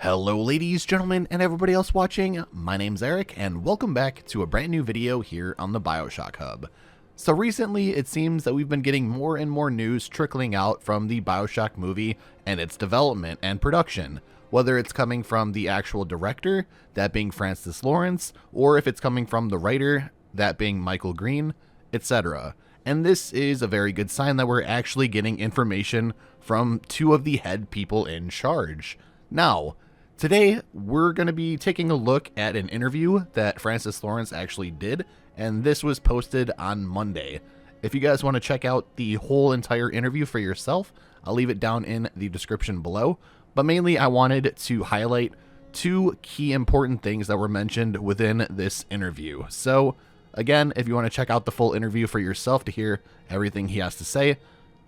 Hello ladies, gentlemen, and everybody else watching. My name's Eric, and welcome back to a brand new video here on the BIoshock Hub. So recently, it seems that we've been getting more and more news trickling out from the BIoshock movie and its development and production, whether it's coming from the actual director, that being Francis Lawrence, or if it's coming from the writer, that being Michael Green, etc. And this is a very good sign that we're actually getting information from two of the head people in charge. Now, today, we're going to be taking a look at an interview that Francis Lawrence actually did, and this was posted on Monday. If you guys want to check out the whole entire interview for yourself, I'll leave it down in the description below. But mainly, I wanted to highlight two key important things that were mentioned within this interview. So, again, if you want to check out the full interview for yourself to hear everything he has to say,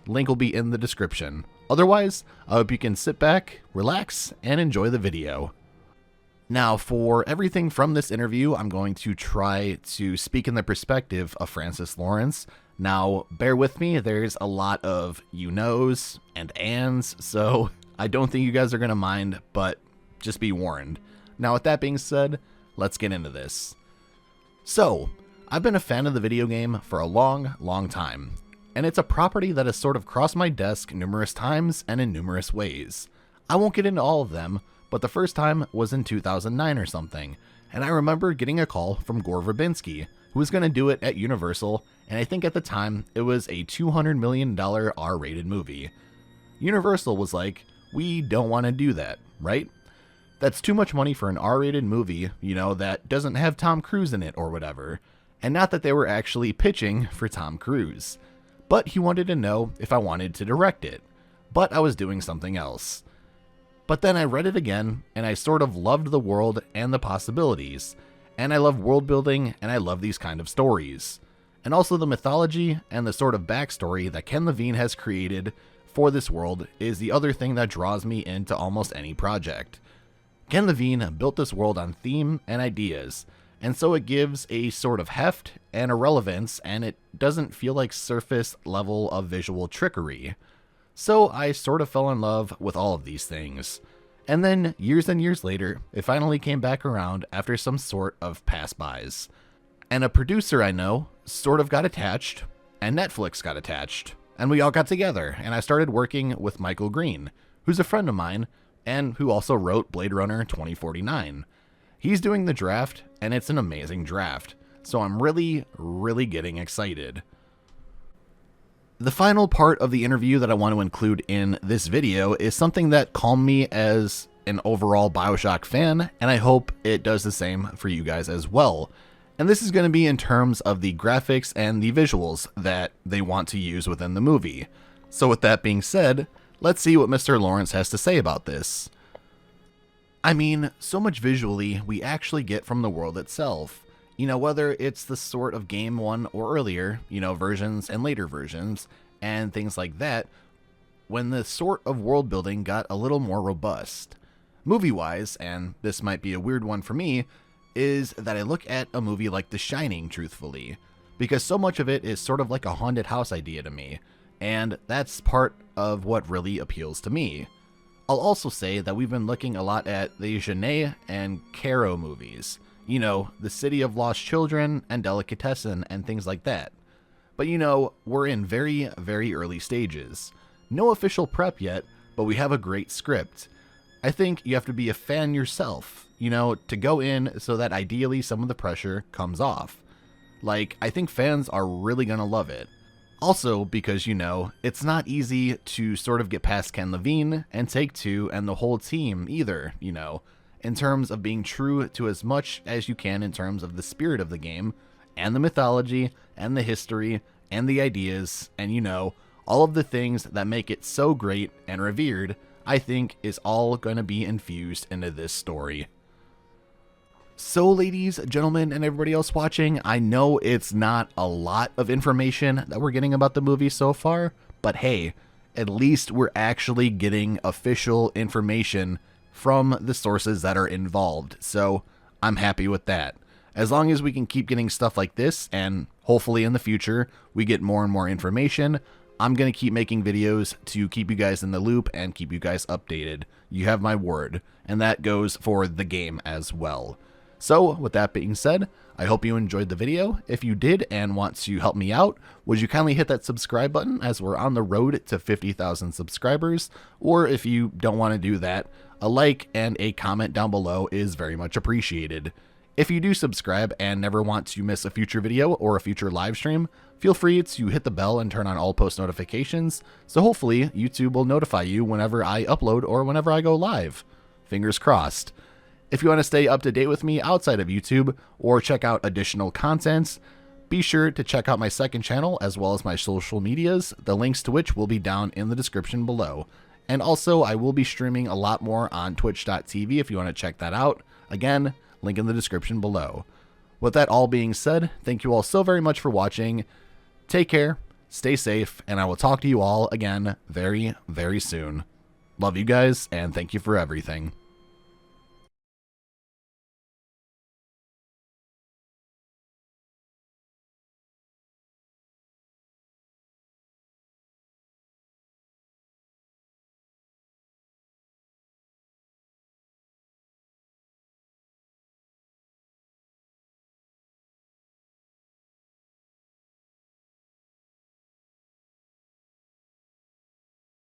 link will be in the description. Otherwise, I hope you can sit back, relax, and enjoy the video. Now, for everything from this interview, I'm going to try to speak in the perspective of Francis Lawrence. Now, bear with me, there's a lot of you-knows and ands, so I don't think you guys are going to mind, but just be warned. Now, with that being said, let's get into this. So, I've been a fan of the video game for a long time. And it's a property that has sort of crossed my desk numerous times and in numerous ways. I won't get into all of them, but the first time was in 2009 or something, and I remember getting a call from Gore Verbinski, who was going to do it at Universal, and I think at the time it was a $200 million R-rated movie. Universal was like, we don't want to do that, right? That's too much money for an R-rated movie, you know, that doesn't have Tom Cruise in it or whatever. And not that they were actually pitching for Tom Cruise. But he wanted to know if I wanted to direct it, but I was doing something else. But then I read it again, and I sort of loved the world and the possibilities, and I love world building, and I love these kind of stories. And also the mythology and the sort of backstory that Ken Levine has created for this world is the other thing that draws me into almost any project. Ken Levine built this world on theme and ideas, and so it gives a sort of heft and a relevance, and it doesn't feel like surface level of visual trickery. So I sort of fell in love with all of these things. And then years and years later, it finally came back around after some sort of pass-bys. And a producer I know sort of got attached, and Netflix got attached, and we all got together, and I started working with Michael Green, who's a friend of mine, and who also wrote Blade Runner 2049. He's doing the draft, and it's an amazing draft, so I'm really getting excited. The final part of the interview that I want to include in this video is something that calmed me as an overall BioShock fan, and I hope it does the same for you guys as well. And this is going to be in terms of the graphics and the visuals that they want to use within the movie. So with that being said, let's see what Mr. Lawrence has to say about this. I mean, so much visually we actually get from the world itself. You know, whether it's the sort of game one or earlier, you know, versions and later versions, and things like that, when the sort of world building got a little more robust. Movie-wise, and this might be a weird one for me, is that I look at a movie like The Shining, truthfully, because so much of it is sort of like a haunted house idea to me, and that's part of what really appeals to me. I'll also say that we've been looking a lot at the Genet and Caro movies. You know, The City of Lost Children and Delicatessen and things like that. But you know, we're in very early stages. No official prep yet, but we have a great script. I think you have to be a fan yourself, you know, to go in so that ideally some of the pressure comes off. Like, I think fans are really gonna love it. Also, because, you know, it's not easy to sort of get past Ken Levine and Take-Two and the whole team either, you know, in terms of being true to as much as you can in terms of the spirit of the game, and the mythology, and the history, and the ideas, and, you know, all of the things that make it so great and revered, I think is all going to be infused into this story. So ladies, gentlemen, and everybody else watching, I know it's not a lot of information that we're getting about the movie so far, but hey, at least we're actually getting official information from the sources that are involved, so I'm happy with that. As long as we can keep getting stuff like this, and hopefully in the future we get more and more information, I'm going to keep making videos to keep you guys in the loop and keep you guys updated. You have my word, and that goes for the game as well. So, with that being said, I hope you enjoyed the video. If you did and want to help me out, would you kindly hit that subscribe button as we're on the road to 50,000 subscribers? Or if you don't want to do that, a like and a comment down below is very much appreciated. If you do subscribe and never want to miss a future video or a future live stream, feel free to hit the bell and turn on all post notifications, so hopefully YouTube will notify you whenever I upload or whenever I go live. Fingers crossed. If you want to stay up to date with me outside of YouTube or check out additional content, be sure to check out my second channel as well as my social medias, the links to which will be down in the description below. And also, I will be streaming a lot more on twitch.tv if you want to check that out. Again, link in the description below. With that all being said, thank you all so very much for watching. Take care, stay safe, and I will talk to you all again very, very soon. Love you guys, and thank you for everything.